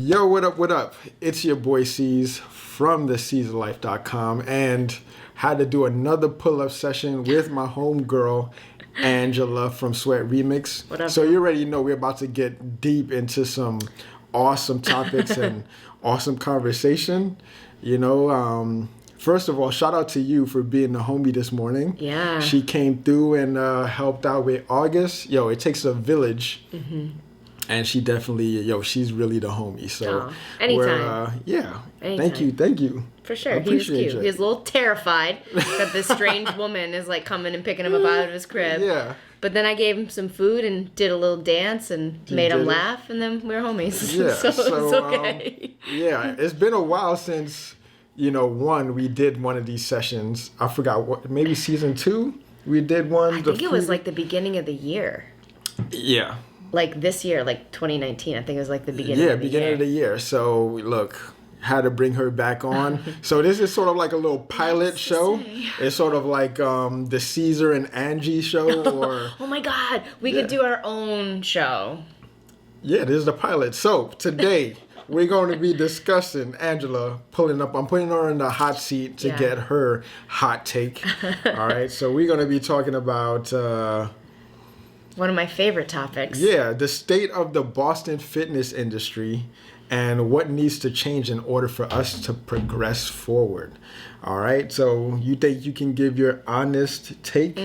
Yo, what up, what up? It's your boy C's from theCeesLife.com and had to do another pull-up session with my homegirl, Angela from Sweat Remix. What up? So you already know we're about to get deep into some awesome topics and awesome conversation. You know, first of all, shout out to you for being the homie this morning. Yeah. She came through and helped out with August. Yo, it takes a village. Mm-hmm. And she definitely, she's really the homie. So, anytime. Anytime. Thank you. For sure. He was cute. He was a little terrified that this strange woman is like coming and picking him up out of his crib. Yeah. But then I gave him some food and did a little dance and made him laugh, and then we were homies. Yeah. so it's okay. It's been a while since, we did one of these sessions. I forgot what, maybe season 2 we did one. I think it was like the beginning of the year. Yeah. Like this year, like 2019, I think it was like the beginning of the year. Yeah, beginning of the year. So, look, had to bring her back on. So this is sort of like a little pilot show. It's sort of like the Caesar and Angie show. Or oh my God, we could do our own show. Yeah, this is the pilot. So today we're going to be discussing Angela I'm putting her in the hot seat to get her hot take. All right, so we're going to be talking about... one of my favorite topics. Yeah, the state of the Boston fitness industry and what needs to change in order for us to progress forward. All right, so you think you can give your honest take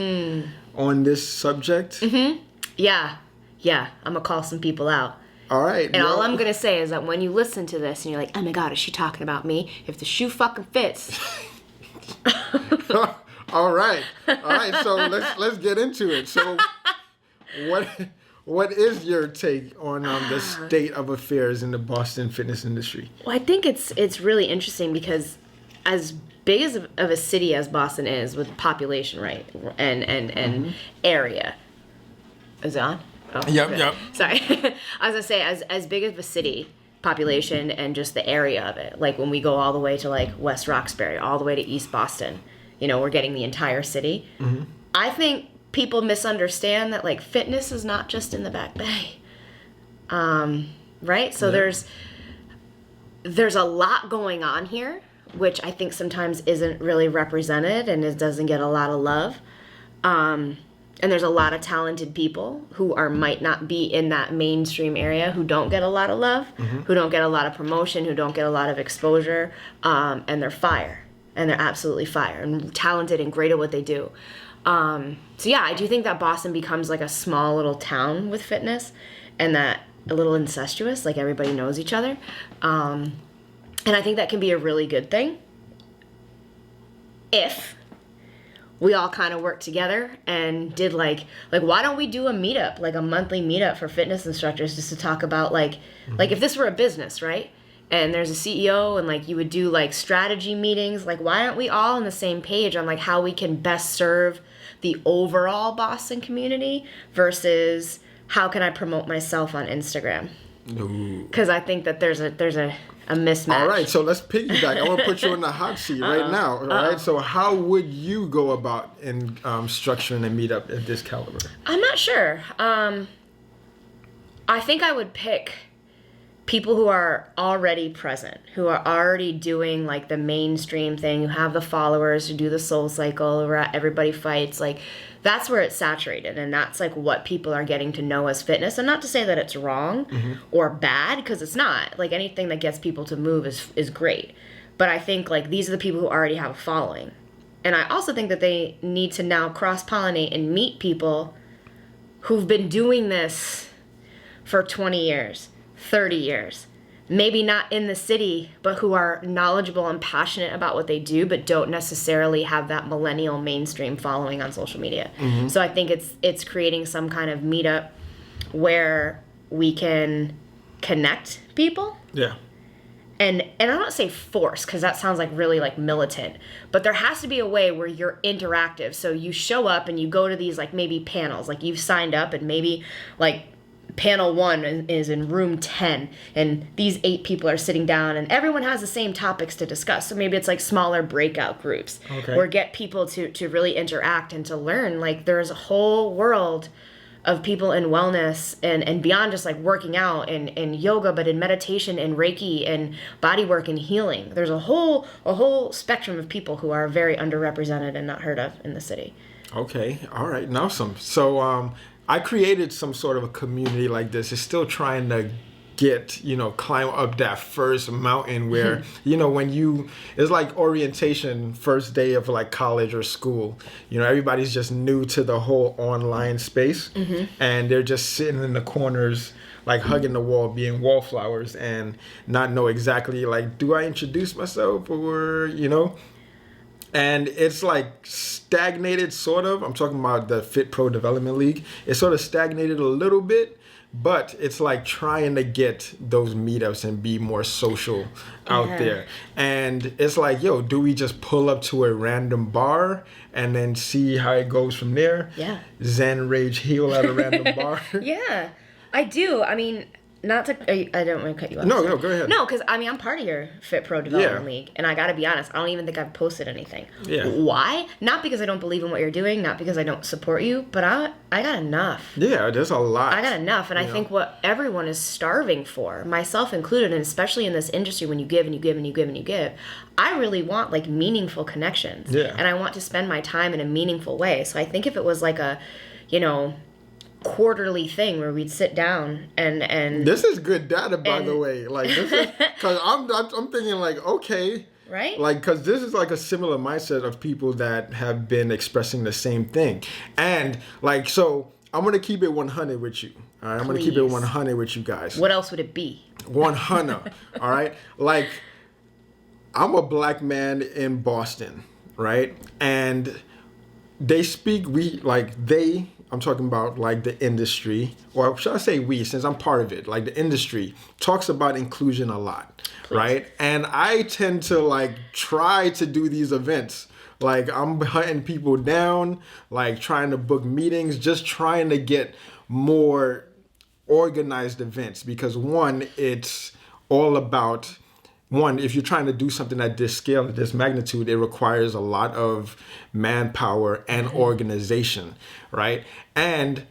on this subject? Mm-hmm. Yeah, I'm going to call some people out. All right. And all I'm going to say is that when you listen to this and you're like, oh my God, is she talking about me? If the shoe fucking fits. All right, so let's get into it. So... What is your take on the state of affairs in the Boston fitness industry? Well, I think it's really interesting because as big of a city as Boston is with population, right, and area. Is it on? Oh, yep. Sorry. I was going to say, as big of a city, population, and just the area of it, like when we go all the way to like West Roxbury, all the way to East Boston, we're getting the entire city. Mm-hmm. I think people misunderstand that like fitness is not just in the Back Bay, right? So there's a lot going on here, which I think sometimes isn't really represented and it doesn't get a lot of love. And there's a lot of talented people who might not be in that mainstream area, who don't get a lot of love, who don't get a lot of promotion, who don't get a lot of exposure, and they're fire, and they're absolutely fire and talented and great at what they do. So yeah, I do think that Boston becomes like a small little town with fitness and that a little incestuous, like everybody knows each other. And I think that can be a really good thing if we all kind of work together and did like why don't we do a meetup, like a monthly meetup for fitness instructors just to talk about like if this were a business, right? And there's a CEO and like you would do like strategy meetings, like why aren't we all on the same page on like how we can best serve the overall Boston community versus how can I promote myself on Instagram? Because I think that there's a mismatch. All right, so let's piggyback. I want to put you in the hot seat right now. All right, so how would you go about in structuring a meetup at this caliber? I'm not sure. I think I would pick people who are already present, who are already doing like the mainstream thing, who have the followers, who do the Soul Cycle, where everybody fights. Like that's where it's saturated, and that's like what people are getting to know as fitness. And not to say that it's wrong or bad, because it's not. Like anything that gets people to move is great. But I think like these are the people who already have a following. And I also think that they need to now cross-pollinate and meet people who've been doing this for 20 years. 30 years, maybe not in the city, but who are knowledgeable and passionate about what they do, but don't necessarily have that millennial mainstream following on social media. So I think it's creating some kind of meetup where we can connect people. Yeah. And I don't say force, because that sounds like really like militant, but there has to be a way where you're interactive. So you show up and you go to these like maybe panels, like you've signed up and maybe like panel 1 is in room 10 and these 8 people are sitting down and everyone has the same topics to discuss. So maybe it's like smaller breakout groups where get people to really interact and to learn. Like there's a whole world of people in wellness and beyond just like working out and yoga, but in meditation and Reiki and body work and healing. There's a whole spectrum of people who are very underrepresented and not heard of in the city. Okay. All right. Now some. So I created some sort of a community like this. It's still trying to get, climb up that first mountain where, when it's like orientation first day of like college or school, everybody's just new to the whole online space and they're just sitting in the corners, like hugging the wall, being wallflowers and not know exactly like, do I introduce myself or, and it's like stagnated sort of. I'm talking about the Fit Pro Development League. It's sort of stagnated a little bit. But it's like trying to get those meetups and be more social out there. And it's like, yo, do we just pull up to a random bar and then see how it goes from there? Yeah. Zen, rage, heal at a random bar? Yeah, I do. I mean, not to, I don't want to cut you off. No, go ahead. No, because I'm part of your Fit Pro Development League, and I got to be honest, I don't even think I've posted anything. Yeah. Why? Not because I don't believe in what you're doing, not because I don't support you, but I got enough. Yeah, there's a lot. I got enough, and I think what everyone is starving for, myself included, and especially in this industry when you give and you give and you give and you give, I really want like meaningful connections. Yeah. And I want to spend my time in a meaningful way. So I think if it was like a, quarterly thing where we'd sit down and this is good data, by the way. Like this is because I'm thinking like, okay, right, like because this is like a similar mindset of people that have been expressing the same thing, and like so I'm gonna keep it 100 with you. All right, I'm gonna keep it 100 with you guys. What else would it be? 100. All right, like I'm a black man in Boston, right, and they speak I'm talking about like the industry, or should I say we, since I'm part of it, like the industry talks about inclusion a lot, right? And I tend to like try to do these events. Like I'm hunting people down, like trying to book meetings, just trying to get more organized events because one, it's all about if you're trying to do something at this scale, at this magnitude, it requires a lot of manpower and organization, right? And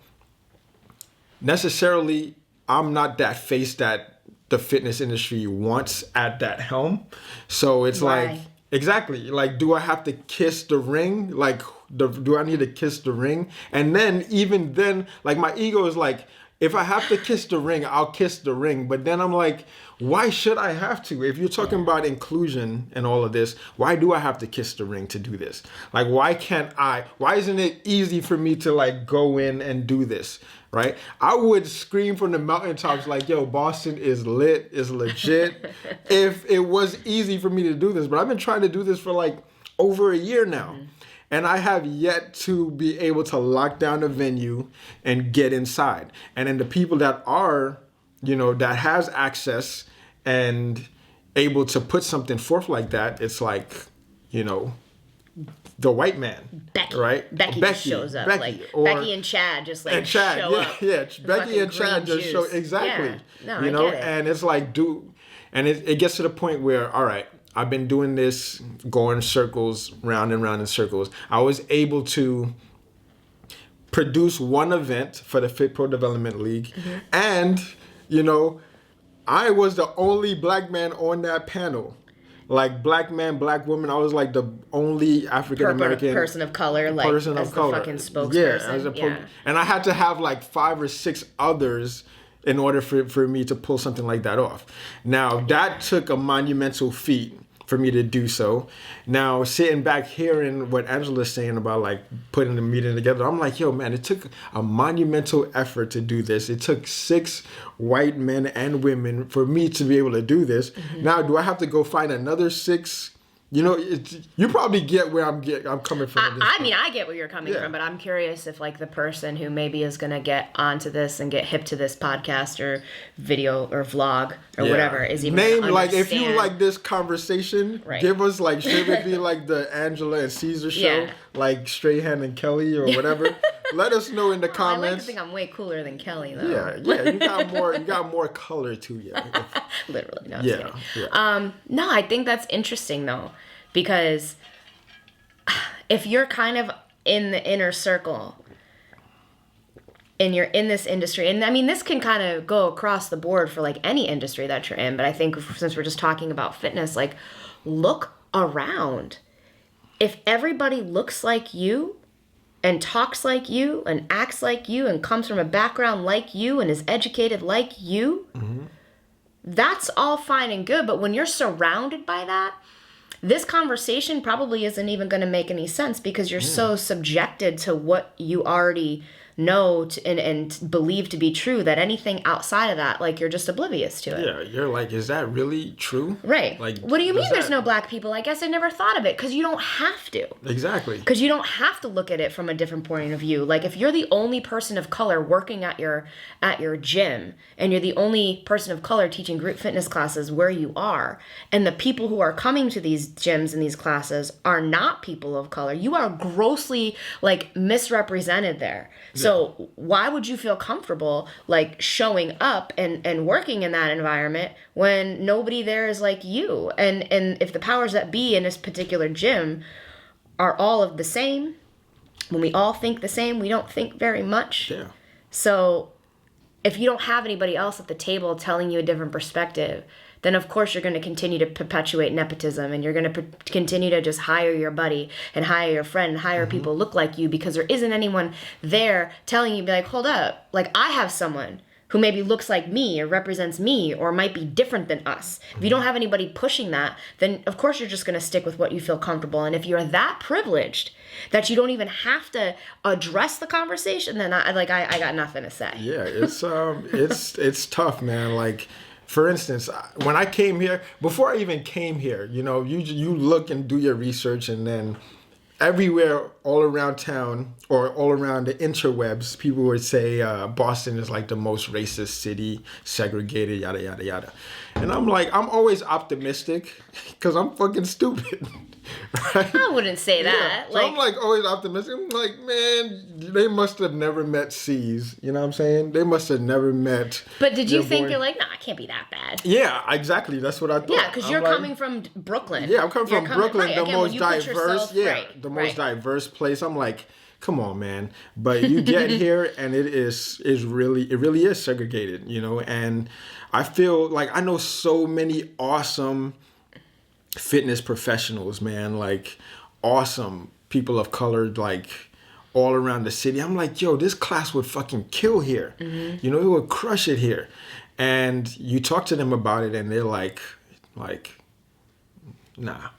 necessarily, I'm not that face that the fitness industry wants at that helm. So it's like, exactly, like, do I have to kiss the ring? Like, do I need to kiss the ring? And then, even then, like, my ego is like, if I have to kiss the ring, I'll kiss the ring. But then I'm like, why should I have to? If you're talking about inclusion and all of this, why do I have to kiss the ring to do this? Like, why isn't it easy for me to like go in and do this? Right? I would scream from the mountaintops like, yo, Boston is lit, is legit. If it was easy for me to do this, but I've been trying to do this for like over a year now. And I have yet to be able to lock down a venue and get inside. And then the people that are, that has access and able to put something forth like that, it's like, the white man, Becky, right? Becky just shows up. Becky and Chad just like show up. Yeah, Becky and Chad just show exactly. Yeah. No, I get it. And it's like, and it gets to the point where, all right, I've been doing this, going circles, round and round in circles. I was able to produce one event for the Fit Pro Development League. And, I was the only black man on that panel. Like, black man, black woman. I was like the only African-American person of color, like as the fucking spokesperson. Yeah, and I had to have like 5 or 6 others in order for me to pull something like that off. Now, that took a monumental feat for me to do so. Now, sitting back hearing what Angela's saying about like putting the meeting together, I'm like, yo, man, it took a monumental effort to do this. It took 6 white men and women for me to be able to do this. Now, do I have to go find another 6? You probably get where I'm coming from. I mean, I get where you're coming from, but I'm curious if like the person who maybe is going to get onto this and get hip to this podcast or video or vlog or whatever is even like if you like this conversation, give us like, should it be like the Angela and Caesar show, like Strahan and Kelly or whatever? Let us know in the comments. I like to think I'm way cooler than Kelly though. Yeah, you got more color to you. Literally, no. No, I think that's interesting though, because if you're kind of in the inner circle, and you're in this industry, and I mean, this can kind of go across the board for like any industry that you're in, but I think since we're just talking about fitness, like, look around. If everybody looks like you and talks like you and acts like you and comes from a background like you and is educated like you, that's all fine and good. But when you're surrounded by that, this conversation probably isn't even going to make any sense because you're so subjected to what you already know and believe to be true that anything outside of that, like, you're just oblivious to it. Yeah, you're like, is that really true? Right. Like, what do you mean there's no black people? I guess I never thought of it, because you don't have to. Exactly. Because you don't have to look at it from a different point of view. Like, if you're the only person of color working at your gym, and you're the only person of color teaching group fitness classes where you are, and the people who are coming to these gyms and these classes are not people of color, you are grossly, like, misrepresented there. So why would you feel comfortable, like, showing up and working in that environment when nobody there is like you? And if the powers that be in this particular gym are all of the same, when we all think the same, we don't think very much. Yeah. So if you don't have anybody else at the table telling you a different perspective, then of course you're going to continue to perpetuate nepotism, and you're going to continue to just hire your buddy and hire your friend and hire people who look like you, because there isn't anyone there telling you, be like, hold up, like, I have someone who maybe looks like me or represents me or might be different than us. If you don't have anybody pushing that, then of course you're just going to stick with what you feel comfortable. And if you're that privileged that you don't even have to address the conversation, then I got nothing to say. Yeah, it's tough, man. Like, for instance, when I came here, before I even came here, you know, you look and do your research, and then everywhere all around town or all around the interwebs, people would say Boston is like the most racist city, segregated, yada, yada, yada. And I'm like, I'm always optimistic because I'm fucking stupid. Right? I wouldn't say that. Yeah. So I'm like always optimistic. I'm like, man, they must have never met C's. You know what I'm saying? They must have never met. But did you think you're like, nah, it can't be that bad? Yeah, exactly. That's what I thought. Yeah, because you're coming from Brooklyn. Yeah, I'm coming from Brooklyn, the most diverse. The most diverse place. I'm like, come on, man. But you get here, and it really is segregated, you know. And I feel like I know so many awesome fitness professionals, man, like awesome people of color, like all around the city. I'm like, yo, this class would fucking kill here. You know, it would crush it here. And you talk to them about it, and they're like, nah.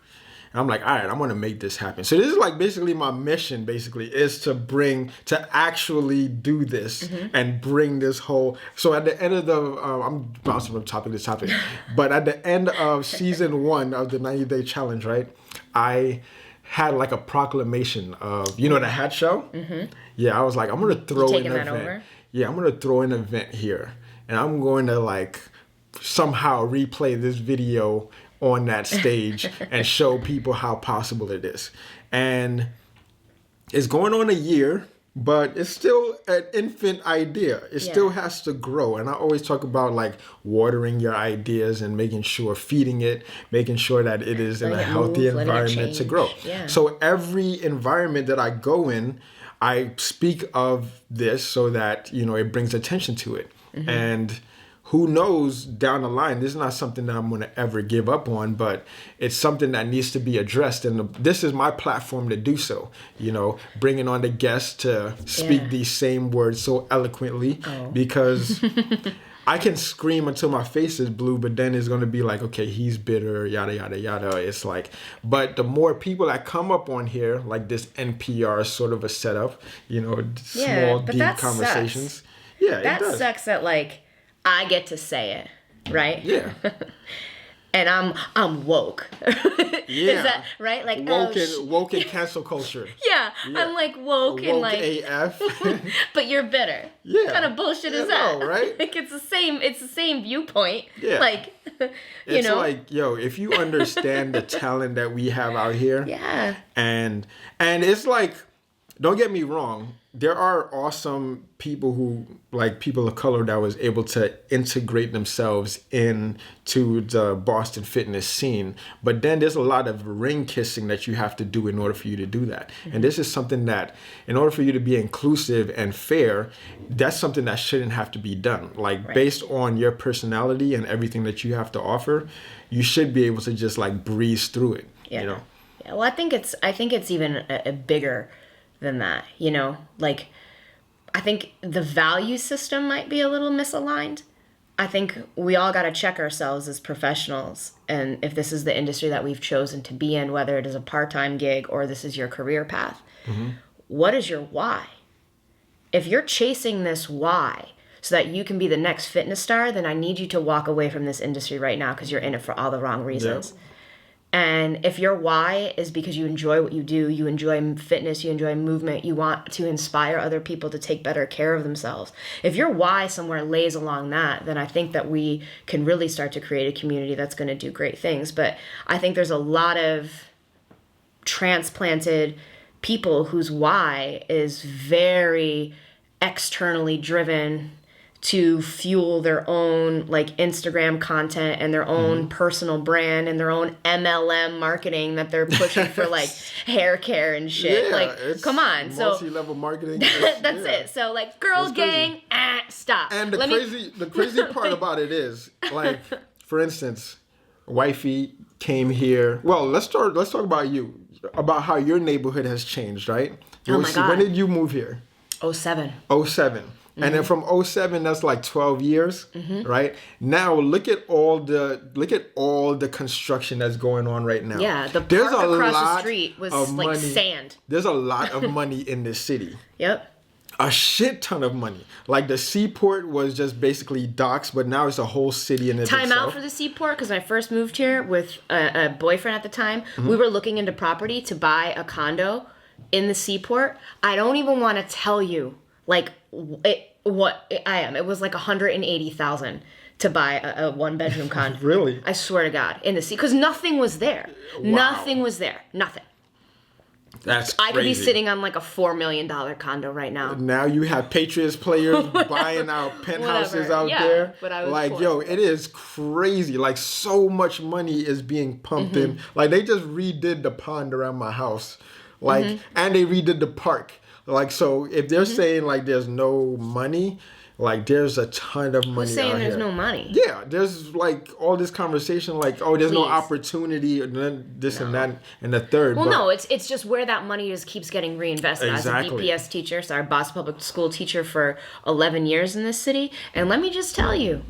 And I'm like, all right, I'm going to make this happen. So this is like basically my mission, basically, is to actually do this and bring this whole. So at the end of the, I'm bouncing from topic to topic, but at the end of season 1 of the 90-day challenge, right, I had like a proclamation of, you know, the hat show? Yeah, I was like, I'm going to throw an event. Over? Yeah, I'm going to throw an event here. And I'm going to like somehow replay this video on that stage and show people how possible it is. And it's going on a year, but it's still an infant idea. It still has to grow. And I always talk about like watering your ideas and making sure, feeding it, making sure that it is in a healthy environment to grow. Yeah. So every environment that I go in, I speak of this so that, you know, it brings attention to it. And who knows down the line, this is not something that I'm going to ever give up on, but it's something that needs to be addressed. And this is my platform to do so, you know, bringing on the guests to speak these same words so eloquently, because I can scream until my face is blue, but then it's going to be like, okay, he's bitter, yada, yada, yada. It's like, but the more people that come up on here, like this NPR sort of a setup, you know, small, deep conversations. Sucks. Yeah, that sucks that like, I get to say it, right? Yeah. And I'm woke. Yeah. Is that right? Like woke and cancel culture. Yeah. I'm like woke and like AF. But you're bitter. Yeah. What kind of bullshit is that? Right? Like it's the same viewpoint. Yeah. Like it's like, yo, if you understand the talent that we have out here. Yeah. And it's like don't get me wrong. There are awesome people who, like people of color, that was able to integrate themselves into the Boston fitness scene. But then there's a lot of ring kissing that you have to do in order for you to do that. Mm-hmm. And this is something that, in order for you to be inclusive and fair, that's something that shouldn't have to be done. Like based on your personality and everything that you have to offer, you should be able to just like breeze through it. Yeah. You know? Yeah. Well, I think it's even a bigger than that, you know, like I think the value system might be a little misaligned. I think we all got to check ourselves as professionals, and if this is the industry that we've chosen to be in, whether it is a part-time gig or this is your career path, what is your why? If you're chasing this why so that you can be the next fitness star, then I need you to walk away from this industry right now because you're in it for all the wrong reasons. Yep. And if your why is because you enjoy what you do, you enjoy fitness, you enjoy movement, you want to inspire other people to take better care of themselves. If your why somewhere lays along that, then I think that we can really start to create a community that's going to do great things. But I think there's a lot of transplanted people whose why is very externally driven to fuel their own like Instagram content and their own personal brand and their own MLM marketing that they're pushing for like hair care and shit. Yeah, like, come on. Multi-level marketing. That's it. So like, girl gang, stop. And the crazy part about it is, like, for instance, wifey came here. Well, let's talk about you, about how your neighborhood has changed, right? Oh my God. When did you move here? 07. 07. And then from 07, that's like 12 years, right? Now look at all the construction that's going on right now. Yeah, the park across the street was like sand. There's a lot of money in this city. Yep. A shit ton of money. Like the seaport was just basically docks, but now it's a whole city in itself. Time out for the seaport, because when I first moved here with a boyfriend at the time, we were looking into property to buy a condo in the seaport. I don't even want to tell you, like, what I am. It was like $180,000 to buy a one-bedroom condo. Really? I swear to God, in the sea, because nothing was there. Wow. Nothing was there. Nothing. That's crazy. I could be sitting on like a $4 million condo right now. Now you have Patriots players buying out penthouses out there. But I was like, poor. yo, it is crazy. Like, so much money is being pumped in. Like, they just redid the pond around my house. Like, and they redid the park. Like, so if they're saying like there's no money, like there's a ton of money. Who's saying out there's here. no money? Yeah, there's like all this conversation like, oh, there's no opportunity, and then this and that and the third. Well, no, it's just where that money just keeps getting reinvested. Exactly. As a BPS teacher, so our Boston Public School teacher for 11 years in this city, and let me just tell you,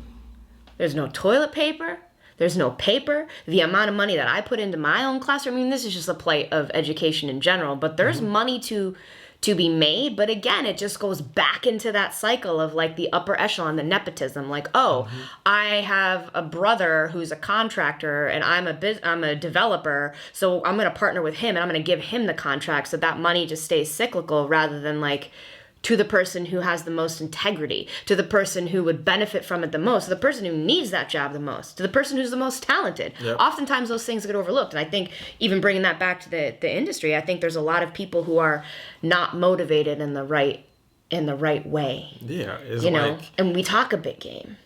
there's no toilet paper. There's no paper. The amount of money that I put into my own classroom, I mean, this is just a plight of education in general, but there's money to be made. But again, it just goes back into that cycle of like the upper echelon, the nepotism. Like, I have a brother who's a contractor and I'm a developer, so I'm going to partner with him and I'm going to give him the contract, so that money just stays cyclical rather than like to the person who has the most integrity, to the person who would benefit from it the most, to the person who needs that job the most, to the person who's the most talented. Yep. Oftentimes those things get overlooked. And I think even bringing that back to the industry, I think there's a lot of people who are not motivated in the right way. Yeah. It's you know, and we talk a big game.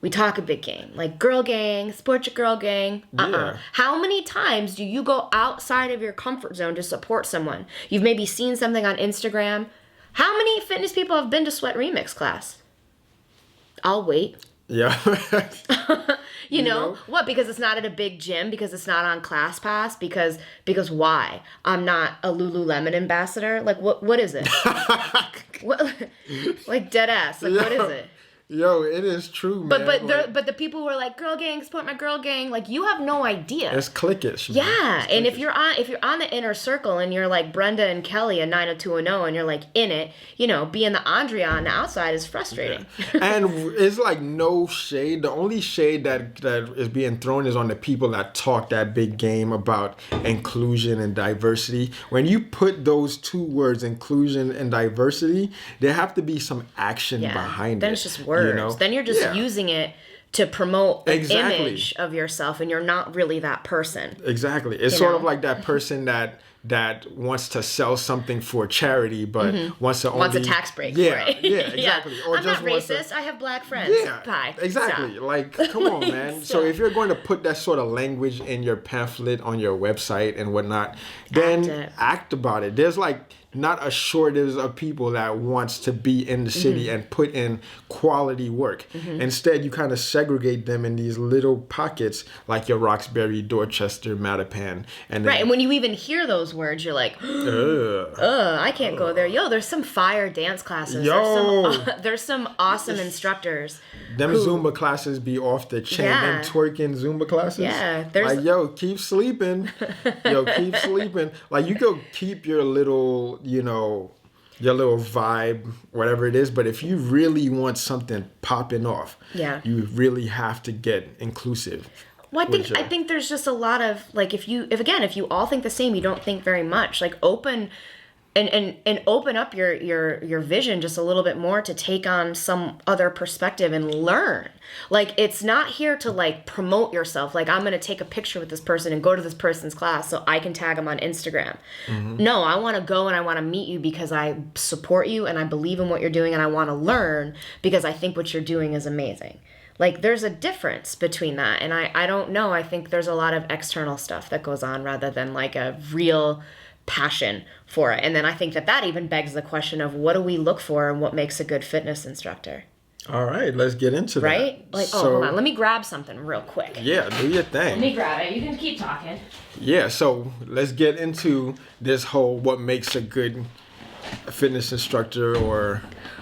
Like girl gang, support your girl gang. Yeah. How many times do you go outside of your comfort zone to support someone? You've maybe seen something on Instagram. How many fitness people have been to Sweat Remix class? I'll wait. Yeah. you know what? Because it's not at a big gym. Because it's not on ClassPass. Because why? I'm not a Lululemon ambassador. Like what is it? What, like dead ass. Like what is it? Yo, it is true, man. But the people who are like, girl gang, support my girl gang, like you have no idea. It's cliquish. Man. Yeah, it's and cliquish. if you're on the inner circle and you're like Brenda and Kelly and 90210 and you're like in it, you know, being the Andrea on the outside is frustrating. Yeah. And it's like no shade. The only shade that is being thrown is on the people that talk that big game about inclusion and diversity. When you put those two words, inclusion and diversity, there have to be some action behind it. Then it's just words. You know? Then you're just using it to promote an image of yourself, and you're not really that person. Exactly. It's sort of like that person that that wants to sell something for charity, but wants to Wants only a tax break. Yeah, right? yeah, exactly. Or I'm just not wants to- racist. I have black friends. Yeah, Bye. exactly. Stop. Like, come on, man. So Stop. if you're going to put that sort of language in your pamphlet on your website and whatnot, then act about it. There's like not a shortage of people that wants to be in the city and put in quality work. Instead, you kind of segregate them in these little pockets, like your Roxbury, Dorchester, Mattapan, and then, Right, and when you even hear those words, you're like, I can't go there. Yo, there's some fire dance classes. There's some awesome instructors. Them Zumba classes be off the chain. Yeah. Them twerking Zumba classes. Yeah, there's- like, yo, keep sleeping. Keep sleeping. Like, you go keep your little, your little vibe, whatever it is. But if you really want something popping off, you really have to get inclusive. Well, I think there's just a lot of like if you all think the same, you don't think very much. Like open and open up your vision just a little bit more to take on some other perspective and learn. Like it's not here to like promote yourself. Like I'm gonna take a picture with this person and go to this person's class so I can tag them on Instagram. No, I want to go and I want to meet you because I support you and I believe in what you're doing and I want to learn because I think what you're doing is amazing. Like, there's a difference between that. And I don't know. I think there's a lot of external stuff that goes on rather than, like, a real passion for it. And then I think that even begs the question of what do we look for and what makes a good fitness instructor? All right, let's get into that. Right? Like, hold on. Let me grab something real quick. Yeah, do your thing. Let me grab it. You can keep talking. Yeah, so let's get into this whole what makes a good fitness instructor or...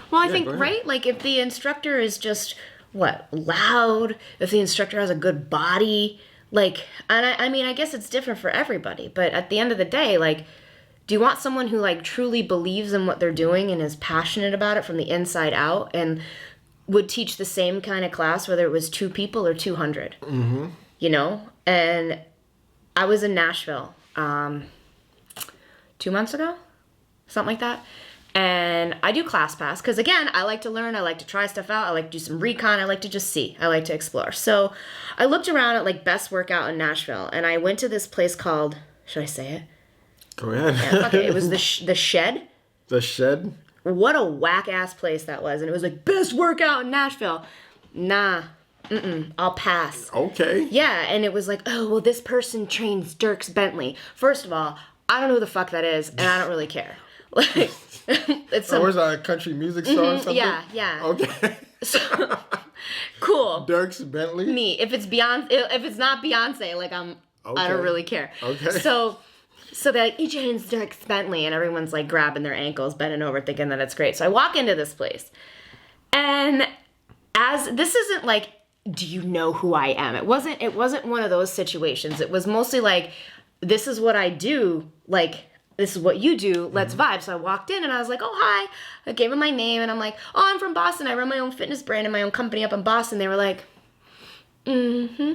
Well, I think, right? Like, if the instructor is just... loud, if the instructor has a good body, like, and I mean, I guess it's different for everybody, but at the end of the day, like, do you want someone who, like, truly believes in what they're doing and is passionate about it from the inside out and would teach the same kind of class, whether it was 2 people or 200? You know? And I was in Nashville 2 months ago, something like that. And I do ClassPass because, again, I like to learn. I like to try stuff out. I like to do some recon. I like to just see. I like to explore. So I looked around at, like, best workout in Nashville. And I went to this place called, should I say it? Go ahead. Yeah, fuck it. It was the Shed. The Shed? What a whack-ass place that was. And it was like, best workout in Nashville. Nah. I'll pass. Okay. Yeah, and it was like, oh, well, this person trains Dirks Bentley. First of all, I don't know who the fuck that is, and I don't really care. Like... It's some... was that a country music star or something? Yeah. Okay. So, cool. Dirks Bentley? Me. If it's not Beyonce, like I don't really care. Okay. So they're like, EJ's Dirks Bentley, and everyone's like grabbing their ankles, bending over, thinking that it's great. So I walk into this place, and this isn't like, do you know who I am? It wasn't one of those situations. It was mostly like, this is what I do, like, this is what you do, let's vibe. So I walked in and I was like, oh, hi. I gave him my name and I'm like, oh, I'm from Boston. I run my own fitness brand and my own company up in Boston. They were like, And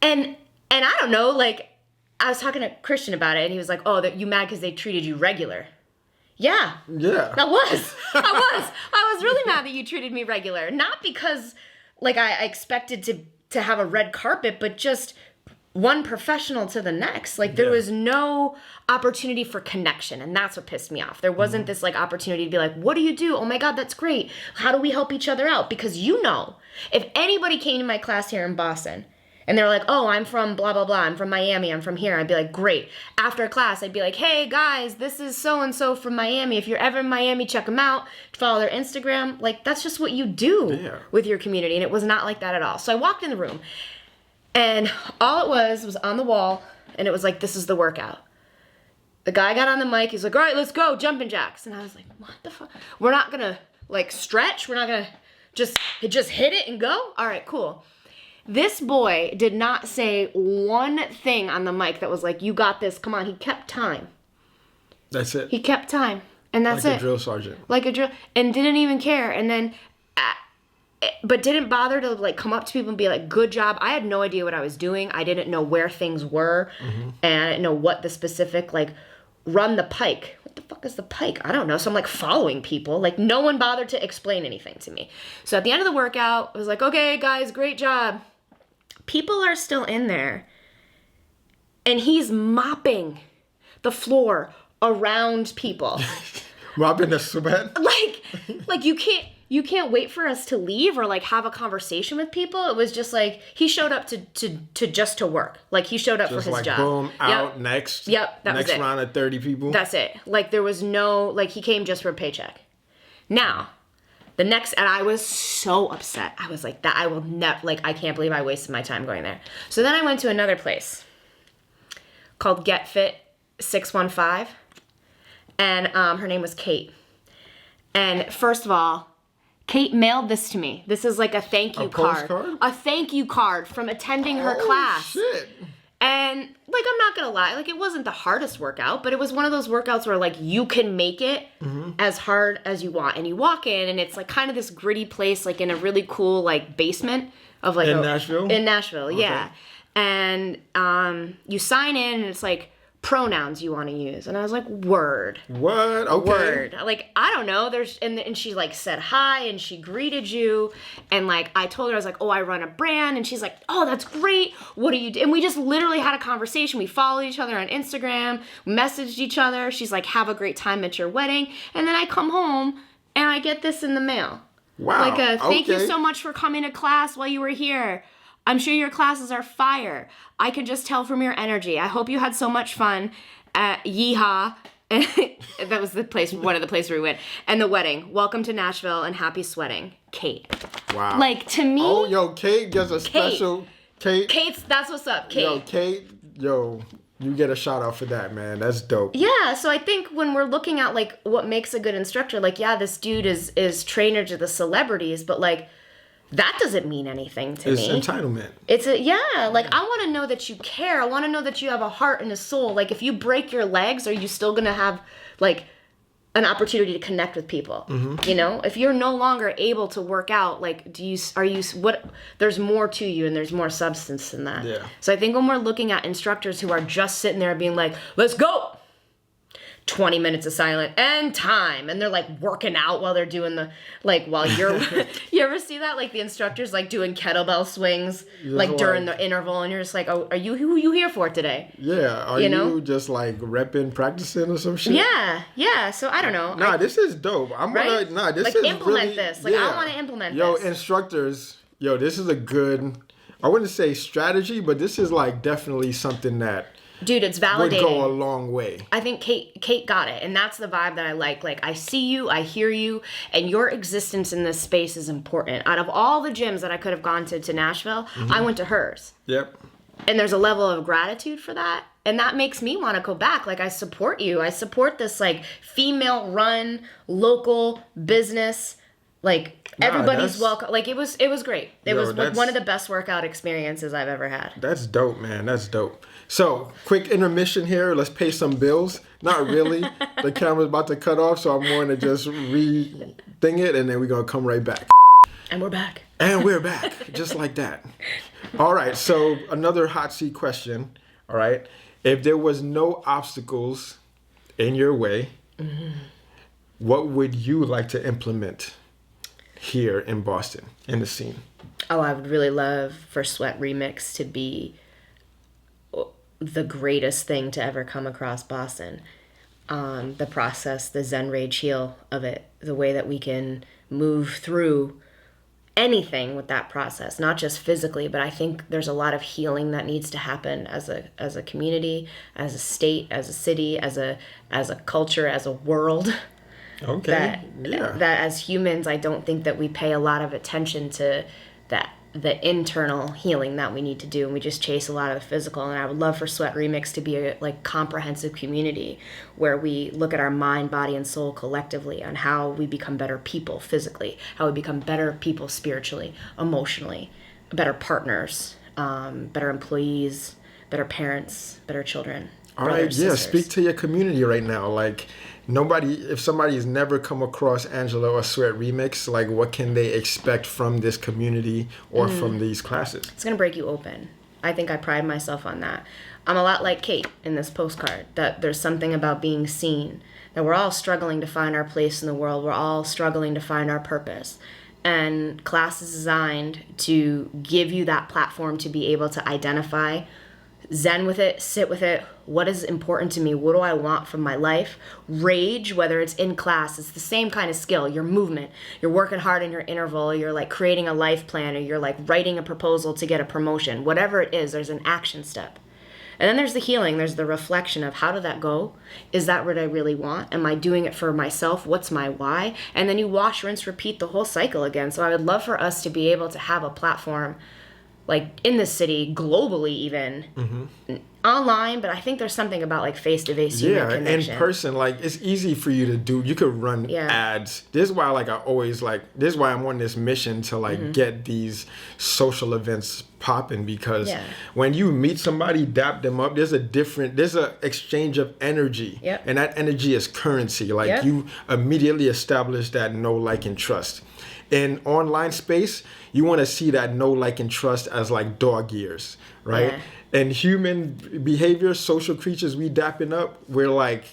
I don't know, like, I was talking to Christian about it and he was like, oh, that you mad because they treated you regular. Yeah. I was really mad that you treated me regular. Not because, like, I expected to have a red carpet, but just... one professional to the next. Like, there was no opportunity for connection, and that's what pissed me off. There wasn't this, like, opportunity to be like, what do you do? Oh, my God, that's great. How do we help each other out? Because if anybody came to my class here in Boston, and they're like, oh, I'm from blah, blah, blah, I'm from Miami, I'm from here, I'd be like, great. After class, I'd be like, hey, guys, this is so-and-so from Miami. If you're ever in Miami, check them out. Follow their Instagram. Like, that's just what you do with your community, and it was not like that at all. So I walked in the room, and all it was on the wall, and it was like, this is the workout. The guy got on the mic, he's like, all right, let's go, jumping jacks. And I was like, what the fuck? We're not gonna, like, stretch? We're not gonna just hit it and go? All right, cool. This boy did not say one thing on the mic that was like, you got this, come on. He kept time. That's it. He kept time, and that's it. Like a drill sergeant. Like a drill, and didn't even care. And then... but didn't bother to, like, come up to people and be like, good job. I had no idea what I was doing. I didn't know where things were. And I didn't know what the specific, like, run the pike. What the fuck is the pike? I don't know. So I'm, like, following people. Like, no one bothered to explain anything to me. So at the end of the workout, I was like, okay, guys, great job. People are still in there and he's mopping the floor around people. Mopping the sweat? Like you can't wait for us to leave or like have a conversation with people. It was just like he showed up to just to work. Like he showed up Just for his like, job. boom, out, next. Yep, that was next it. round of 30 people. That's it. Like there was no, like he came just for a paycheck. Now, and I was so upset. I was like, that I will never, like I can't believe I wasted my time going there. So then I went to another place called Get Fit 615. And her name was Kate. And first of all, Kate mailed this to me. This is like a thank you card. Postcard? A thank you card from attending her class. Shit. And like I'm not gonna lie, like it wasn't the hardest workout, but it was one of those workouts where like you can make it as hard as you want. And you walk in and it's like kind of this gritty place, like in a really cool like basement of like Nashville? In Nashville, Okay. yeah. And you sign in and it's like pronouns you want to use, and I was like, word. What? Okay. Word. Like, I don't know. And she like said hi and she greeted you. And like, I told her, I was like, oh, I run a brand. And she's like, oh, that's great. What do you do? And we just literally had a conversation. We followed each other on Instagram, messaged each other. She's like, have a great time at your wedding. And then I come home and I get this in the mail. Wow. Like thank you okay. so much for coming to class while you were here. I'm sure your classes are fire. I could just tell from your energy. I hope you had so much fun at Yeehaw. That was the place, one of the places where we went. And the wedding. Welcome to Nashville and happy sweating. Kate. Wow. Like, to me. Oh, yo, Kate gets a special. Kate. Kate's, that's what's up, Kate. Yo, Kate. Yo, you get a shout out for that, man. That's dope. Yeah, so I think when we're looking at, like, what makes a good instructor, like, yeah, this dude is trainer to the celebrities, but, like, that doesn't mean anything to me. It's entitlement. Like, I want to know that you care. I want to know that you have a heart and a soul. Like, if you break your legs, are you still going to have, like, an opportunity to connect with people? You know? If you're no longer able to work out, like, there's more to you and there's more substance than that. Yeah. So I think when we're looking at instructors who are just sitting there being like, let's go! 20 minutes of silent and time, and they're like working out while they're doing the, like, while you're you ever see that, like the instructors like doing kettlebell swings like during the interval, and you're just like, oh, who are you here for today? Yeah, are you just like repping, practicing or some shit? Yeah, so I don't know. This is dope. I'm right? gonna this like is implement really, this. Like I want to implement this. this. Instructors, this is a good, I wouldn't say strategy, but this is like definitely something that dude, it's validating. Would go a long way. I think Kate got it, and that's the vibe that I like. Like, I see you, I hear you, and your existence in this space is important. Out of all the gyms that I could have gone to Nashville, I went to hers. Yep. And there's a level of gratitude for that, and that makes me want to go back. Like, I support you. I support this, like, female-run, local business. Like, everybody's welcome. Like, it was great. It was one of the best workout experiences I've ever had. That's dope, man. That's dope. So, quick intermission here. Let's pay some bills. Not really. The camera's about to cut off, so I'm going to just re-thing it, and then we're going to come right back. And we're back. And we're back. Just like that. All right. So, another hot seat question. All right. If there was no obstacles in your way, what would you like to implement here in Boston, in the scene? Oh, I would really love for Sweat Remix to be the greatest thing to ever come across Boston. The process, the Zen Rage Heal of it, the way that we can move through anything with that process, not just physically, but I think there's a lot of healing that needs to happen as a community, as a state, as a city, as a culture, as a world. Okay. That as humans, I don't think that we pay a lot of attention to the internal healing that we need to do, and we just chase a lot of the physical. And I would love for Sweat Remix to be a comprehensive community where we look at our mind, body, and soul collectively on how we become better people physically, how we become better people spiritually, emotionally, better partners, better employees, better parents, better children. All right, speak to your community right now. Like, if somebody has never come across Angela or Sweat Remix, like, what can they expect from this community or from these classes? It's going to break you open. I think I pride myself on that. I'm a lot like Kate in this postcard, that there's something about being seen, that we're all struggling to find our place in the world. We're all struggling to find our purpose. And class is designed to give you that platform to be able to identify zen with it, sit with it. What is important to me? What do I want from my life? Rage, whether it's in class, it's the same kind of skill. Your movement, you're working hard in your interval, you're like creating a life plan, or you're like writing a proposal to get a promotion. Whatever it is, there's an action step. And then there's the healing, there's the reflection of how did that go? Is that what I really want? Am I doing it for myself? What's my why? And then you wash, rinse, repeat the whole cycle again. So I would love for us to be able to have a platform like in the city, globally even, online, but I think there's something about like face-to-face human connection. In person, like it's easy for you to do. You could run ads. This is why this is why I'm on this mission to like get these social events popping, because when you meet somebody, dap them up, there's a exchange of energy. And that energy is currency. Like you immediately establish that know, like, and trust. In online space, you want to see that know, like, and trust as like dog ears, right? And human behavior, social creatures, we dapping up, we're like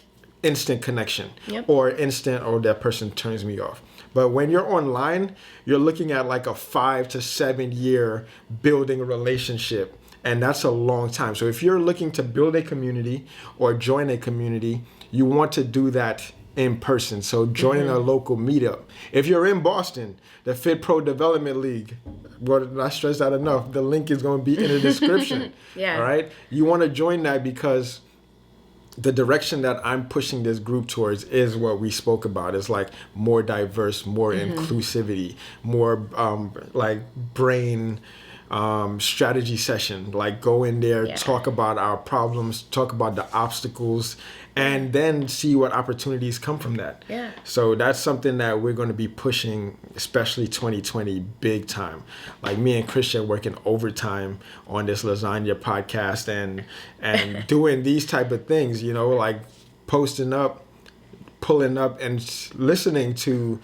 instant connection or that person turns me off. But when you're online, you're looking at like a 5 to 7 year building a relationship. And that's a long time. So if you're looking to build a community or join a community, you want to do that in person. So joining a local meetup. If you're in Boston, the Fit Pro Development League, well, not stress that enough, the link is going to be in the description. All right. You want to join that because the direction that I'm pushing this group towards is what we spoke about. It's like more diverse, more inclusivity, more like brain strategy session. Like go in there, talk about our problems, talk about the obstacles, and then see what opportunities come from that. So that's something that we're going to be pushing, especially 2020, big time. Like me and Christian working overtime on this lasagna podcast and doing these type of things, you know, like posting up, pulling up, and listening to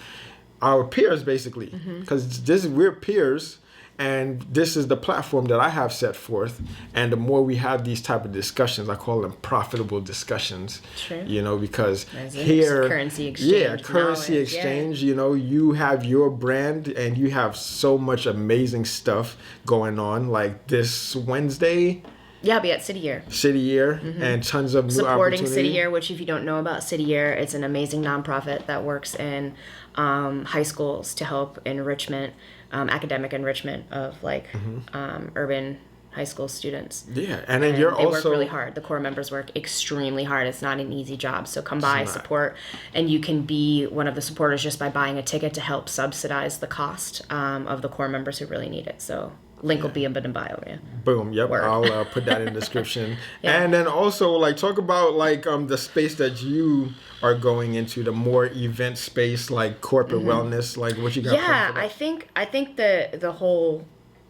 our peers, basically, because we're peers. And this is the platform that I have set forth. And the more we have these type of discussions, I call them profitable discussions. True. You know, because here, currency exchange. Currency exchange. You know, you have your brand and you have so much amazing stuff going on. Like this Wednesday. Yeah, I'll be at City Year. City Year and tons of new supporting City Year, which if you don't know about City Year, it's an amazing nonprofit that works in high schools to help enrichment. Academic enrichment of like urban high school students. And then you're they also... work really hard. The core members work extremely hard. It's not an easy job. So come by, support, and you can be one of the supporters just by buying a ticket to help subsidize the cost of the core members who really need it. So link will be in the bio. Boom. Yep. Word. I'll put that in the description. And then also like talk about like the space that you are going into, the more event space, like corporate wellness, like what you got. I think the whole,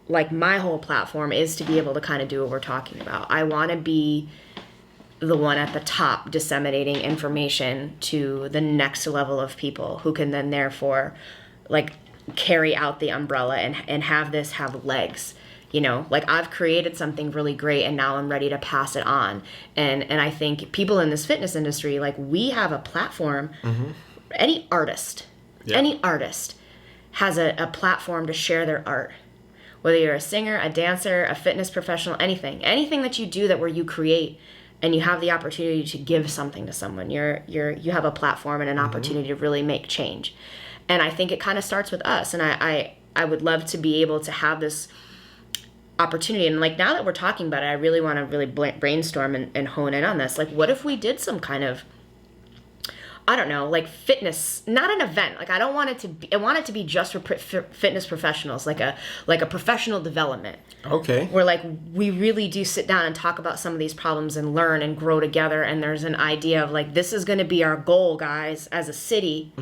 like my whole platform is to be able to kind of do what we're talking about. I want to be the one at the top disseminating information to the next level of people who can then therefore like carry out the umbrella and have this have legs. You know, like I've created something really great and now I'm ready to pass it on. And I think people in this fitness industry, like we have a platform. Any artist has a platform to share their art. Whether you're a singer, a dancer, a fitness professional, anything that you do that where you create and you have the opportunity to give something to someone, you have a platform and an opportunity to really make change. And I think it kind of starts with us. And I would love to be able to have this opportunity. And like now that we're talking about it, I really want to really brainstorm and hone in on this. Like what if we did some kind of, I don't know, like fitness, not an event. Like I want it to be just for fitness professionals, like a professional development. Okay. Where like we really do sit down and talk about some of these problems and learn and grow together. And there's an idea of like, this is going to be our goal, guys, as a city.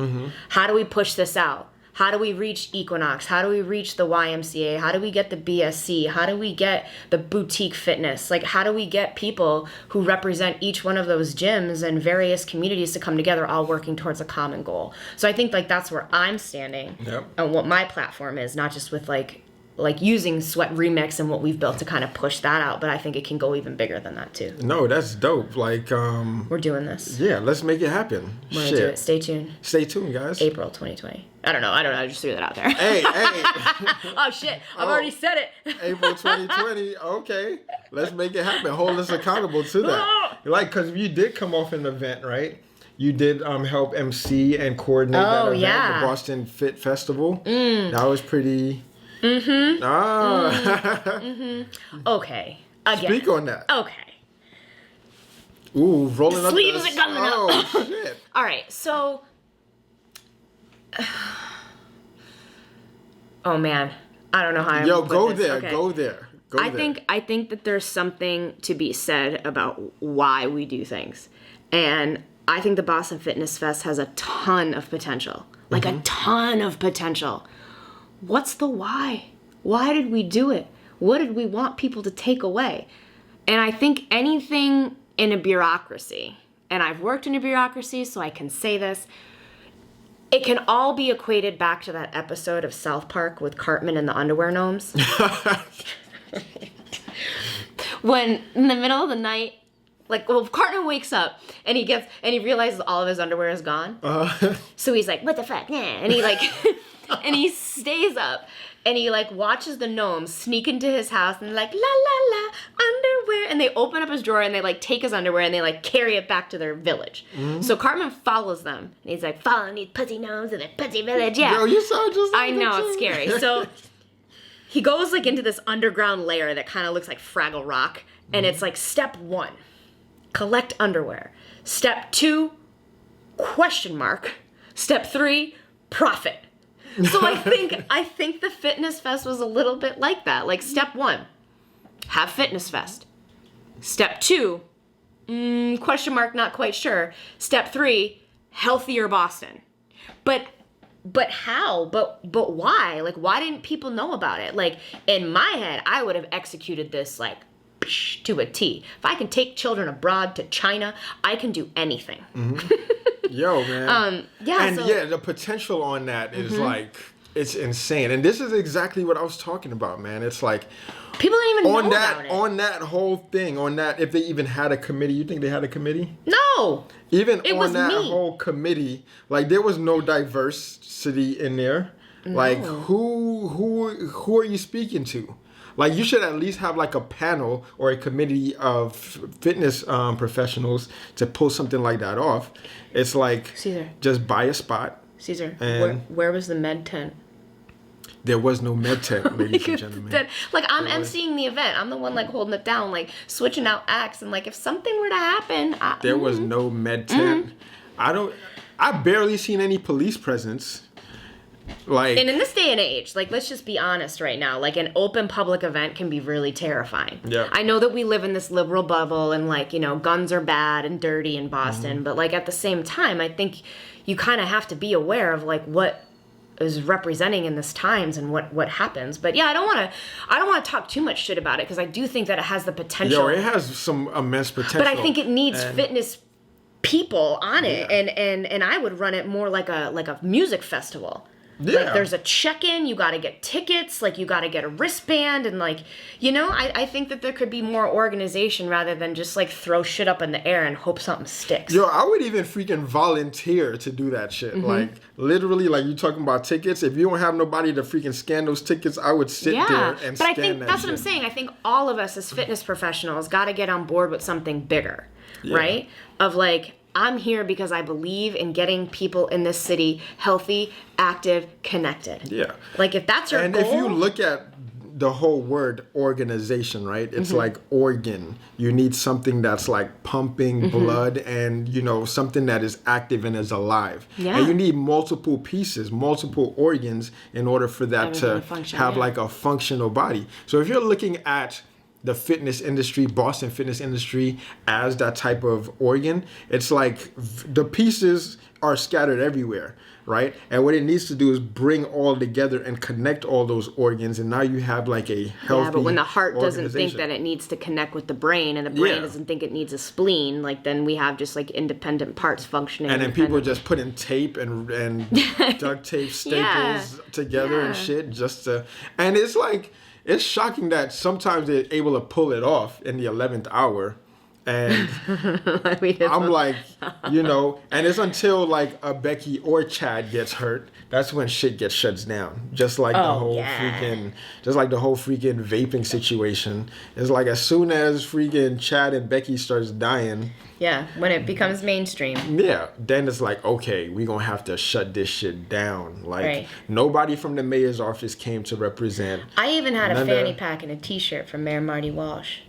How do we push this out? How do we reach Equinox? How do we reach the YMCA? How do we get the BSC? How do we get the boutique fitness? Like, how do we get people who represent each one of those gyms and various communities to come together, all working towards a common goal? So I think like that's where I'm standing and what my platform is, not just with like like using Sweat Remix and what we've built to kind of push that out. But I think it can go even bigger than that too. No, that's dope. Like, We're doing this. yeah, let's make it happen. We're gonna do it. Stay tuned. Stay tuned, guys. April 2020. I don't know. I just threw that out there. Hey. Oh shit! I've already said it. April 2020. Okay, let's make it happen. Hold us accountable to that. Like, because you did come off an event, right? You did help MC and coordinate that event, the Boston Fit Festival. That was pretty. Okay. Again. Speak on that. Okay. Ooh, rolling up. Sleeves are coming up. Oh shit! All right, so. Oh man, I don't know how. Yo, go there. Okay. Go there. I think that there's something to be said about why we do things, and I think the Boston Fitness Fest has a ton of potential, like a ton of potential. What's the why? Why did we do it? What did we want people to take away? And I think anything in a bureaucracy, and I've worked in a bureaucracy, so I can say this, it can all be equated back to that episode of South Park with Cartman and the underwear gnomes. When in the middle of the night, Cartman wakes up and he realizes all of his underwear is gone. So he's like, what the fuck? And he and he stays up and he watches the gnomes sneak into his house and la la la underwear, and they open up his drawer and they take his underwear and they carry it back to their village. So Cartman follows them and he's like, following these pussy gnomes to their pussy village. Yeah. Yo, you sound just like I know, it's scary. So he goes into this underground lair that kind of looks like Fraggle Rock, and it's step 1, collect underwear. Step 2, ? Step 3, profit. So I think the Fitness Fest was a little bit like that. Step 1, have Fitness Fest. Step 2, ? Not quite sure. Step 3, healthier Boston. But how? But why? Why didn't people know about it? In my head, I would have executed this to a T. If I can take children abroad to China, I can do anything. Yo, man. The potential on that is it's insane. And this is exactly what I was talking about, man. It's people don't even know about it. On that whole thing, on that, if they even had a committee, you think they had a committe? No. Even on that whole committee, there was no diversity in there. No. Who are you speaking to? You should at least have a panel or a committee of fitness professionals to pull something like that off. It's Caesar, just buy a spot. Caesar, where was the med tent? There was no med tent, ladies and gentlemen. I'm emceeing the event. I'm the one holding it down, switching out acts, and if something were to happen, there was no med tent. I barely seen any police presence. And in this day and age, let's just be honest right now, an open public event can be really terrifying. Yeah. I know that we live in this liberal bubble and guns are bad and dirty in Boston, but at the same time, I think you kind of have to be aware of what is representing in this times and what happens. But yeah, I don't want to talk too much shit about it because I do think that it has the potential. Yo, it has some immense potential. But I think it needs fitness people on it, and I would run it more like a music festival. Yeah. There's a check-in, you got to get tickets, you got to get a wristband, and I think that there could be more organization rather than just throw shit up in the air and hope something sticks. Yo, I would even freaking volunteer to do that shit. Literally, you talking about tickets. If you don't have nobody to freaking scan those tickets, I would sit there and scan that shit. But I think that's what I'm saying. I think all of us as fitness professionals got to get on board with something bigger, right? Of I'm here because I believe in getting people in this city healthy, active, connected. Yeah. If that's your goal. And if you look at the whole word organization, right? It's organ. You need something that's pumping blood and, something that is active and is alive. Yeah. And you need multiple pieces, multiple organs in order for that to have a functional body. So if you're looking at the fitness industry, Boston fitness industry, as that type of organ, it's the pieces are scattered everywhere, right? And what it needs to do is bring all together and connect all those organs, and now you have like a healthy. Yeah, but when the heart doesn't think organization. that it needs to connect with the brain, and the brain Yeah. doesn't think it needs a spleen, like then we have just like independent parts functioning. And then people are just putting tape and duct tape staples together and shit just to, and it's like, it's shocking that sometimes they're able to pull it off in the 11th hour. And I'm like, you know, and it's until like a Becky or Chad gets hurt, that's when shit gets shut down. Just like the whole freaking vaping situation. It's like as soon as freaking Chad and Becky starts dying. Yeah, when it becomes mainstream. Yeah, then it's like, okay, we're going to have to shut this shit down. Like, nobody from the mayor's office came to represent. I even had a fanny pack and a t-shirt from Mayor Marty Walsh.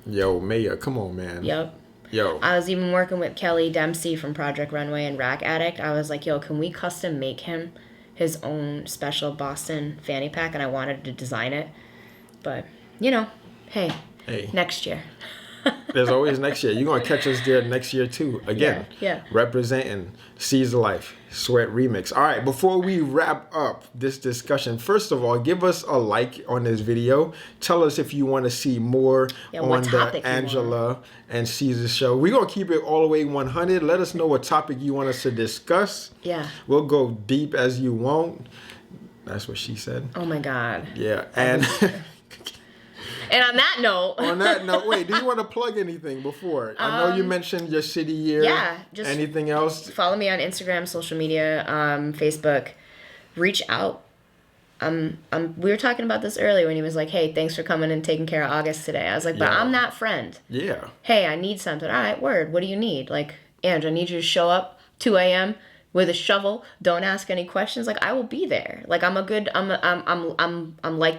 Yo, Mayor, come on, man. Yep. Yo. I was even working with Kelly Dempsey from Project Runway and Rack Addict. I was like, yo, can we custom make him his own special Boston fanny pack? And I wanted to design it. But, you know, hey. Next year. There's always next year. You're going to catch us there next year, too. Again, representing Seize Life, Sweat Remix. All right, before we wrap up this discussion, first of all, give us a like on this video. Tell us if you want to see more on the Angela and Caesar show. We're going to keep it all the way 100. Let us know what topic you want us to discuss. Yeah. We'll go deep as you want. That's what she said. Oh, my God. Yeah, and... And on that note... wait, do you want to plug anything before? I know you mentioned your city year. Yeah. Just anything else? Follow me on Instagram, social media, Facebook. Reach out. We were talking about this earlier when he was like, hey, thanks for coming and taking care of August today. I was like, but I'm that friend. Yeah. Hey, I need something. All right, word. What do you need? Like, Andrew, I need you to show up 2 a.m. with a shovel. Don't ask any questions. Like, I will be there. Like, I'm like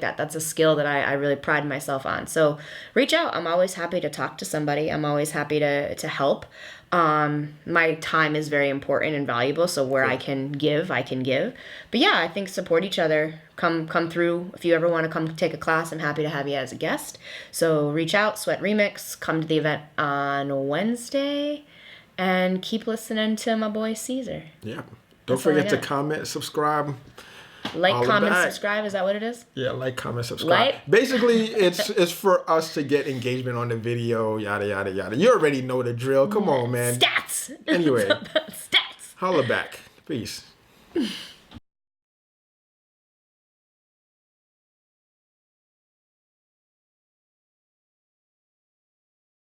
that. That's a skill that I really pride myself on. So reach out. I'm always happy to talk to somebody. I'm always happy to help. My time is very important and valuable. So where I can give, I can give. But yeah, I think support each other. Come through. If you ever want to come take a class, I'm happy to have you as a guest. So reach out, Sweat Remix. Come to the event on Wednesday. And keep listening to my boy Caesar. Yeah. Don't forget to comment, subscribe. Like, comment, subscribe. Is that what it is? Yeah, like, comment, subscribe. Basically, it's for us to get engagement on the video, yada, yada, yada. You already know the drill. Come on, man. Stats. Anyway. Stats. Holla back. Peace.